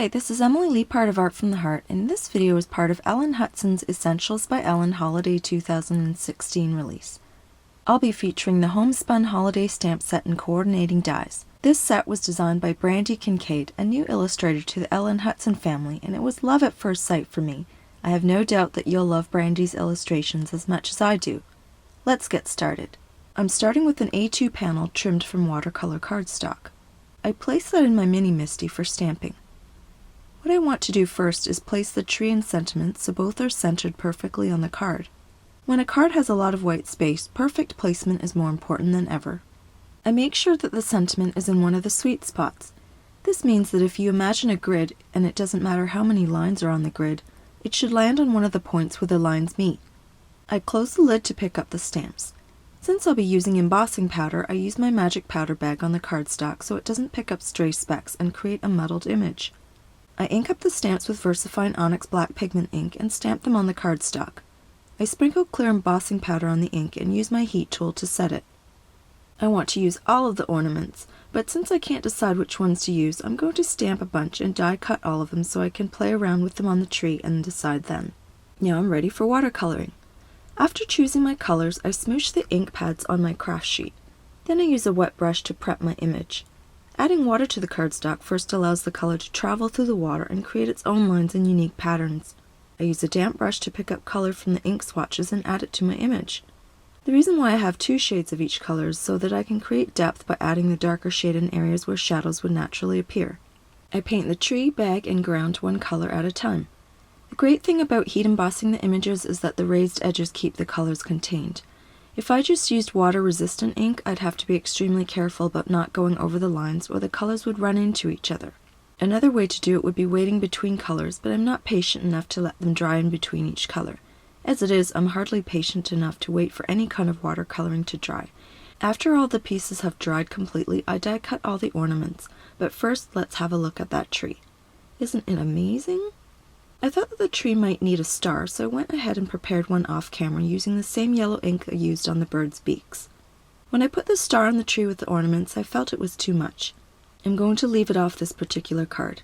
Hi, this is Emily Leiphart of Art from the Heart, and this video is part of Ellen Hutson's Essentials by Ellen Holiday 2016 release. I'll be featuring the Homespun Holiday stamp set and coordinating dies. This set was designed by Brandy Kincaid, a new illustrator to the Ellen Hutson family, and it was love at first sight for me. I have no doubt that you'll love Brandy's illustrations as much as I do. Let's get started. I'm starting with an A2 panel trimmed from watercolor cardstock. I place that in my mini MISTI for stamping. What I want to do first is place the tree and sentiments so both are centered perfectly on the card. When a card has a lot of white space, perfect placement is more important than ever. I make sure that the sentiment is in one of the sweet spots. This means that if you imagine a grid, and it doesn't matter how many lines are on the grid, it should land on one of the points where the lines meet. I close the lid to pick up the stamps. Since I'll be using embossing powder, I use my magic powder bag on the cardstock so it doesn't pick up stray specks and create a muddled image. I ink up the stamps with VersaFine Onyx Black Pigment ink and stamp them on the cardstock. I sprinkle clear embossing powder on the ink and use my heat tool to set it. I want to use all of the ornaments, but since I can't decide which ones to use, I'm going to stamp a bunch and die cut all of them so I can play around with them on the tree and decide then. Now I'm ready for watercoloring. After choosing my colors, I smoosh the ink pads on my craft sheet. Then I use a wet brush to prep my image. Adding water to the cardstock first allows the color to travel through the water and create its own lines and unique patterns. I use a damp brush to pick up color from the ink swatches and add it to my image. The reason why I have two shades of each color is so that I can create depth by adding the darker shade in areas where shadows would naturally appear. I paint the tree, bag, and ground one color at a time. The great thing about heat embossing the images is that the raised edges keep the colors contained. If I just used water-resistant ink, I'd have to be extremely careful about not going over the lines or the colors would run into each other. Another way to do it would be waiting between colors, but I'm not patient enough to let them dry in between each color. As it is, I'm hardly patient enough to wait for any kind of watercoloring to dry. After all the pieces have dried completely, I die cut all the ornaments, but first let's have a look at that tree. Isn't it amazing? I thought that the tree might need a star, so I went ahead and prepared one off camera using the same yellow ink I used on the bird's beaks. When I put the star on the tree with the ornaments, I felt it was too much. I'm going to leave it off this particular card.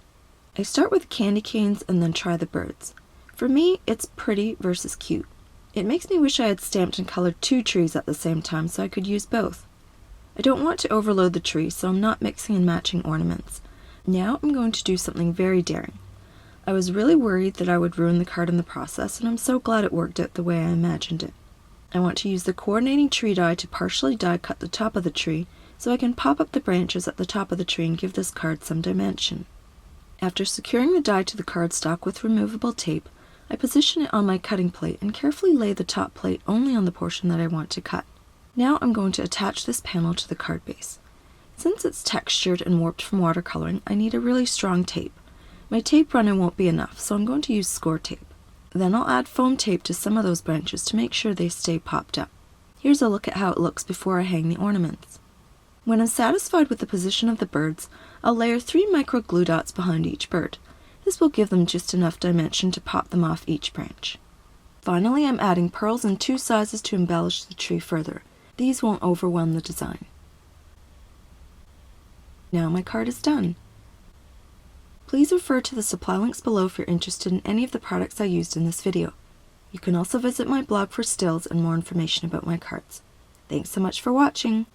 I start with candy canes and then try the birds. For me, it's pretty versus cute. It makes me wish I had stamped and colored two trees at the same time so I could use both. I don't want to overload the tree, so I'm not mixing and matching ornaments. Now I'm going to do something very daring. I was really worried that I would ruin the card in the process, and I'm so glad it worked out the way I imagined it. I want to use the coordinating tree die to partially die cut the top of the tree so I can pop up the branches at the top of the tree and give this card some dimension. After securing the die to the cardstock with removable tape, I position it on my cutting plate and carefully lay the top plate only on the portion that I want to cut. Now I'm going to attach this panel to the card base. Since it's textured and warped from watercoloring, I need a really strong tape. My tape runner won't be enough, so I'm going to use score tape. Then I'll add foam tape to some of those branches to make sure they stay popped up. Here's a look at how it looks before I hang the ornaments. When I'm satisfied with the position of the birds, I'll layer 3 micro glue dots behind each bird. This will give them just enough dimension to pop them off each branch. Finally, I'm adding pearls in 2 sizes to embellish the tree further. These won't overwhelm the design. Now my card is done. Please refer to the supply links below if you're interested in any of the products I used in this video. You can also visit my blog for stills and more information about my cards. Thanks so much for watching!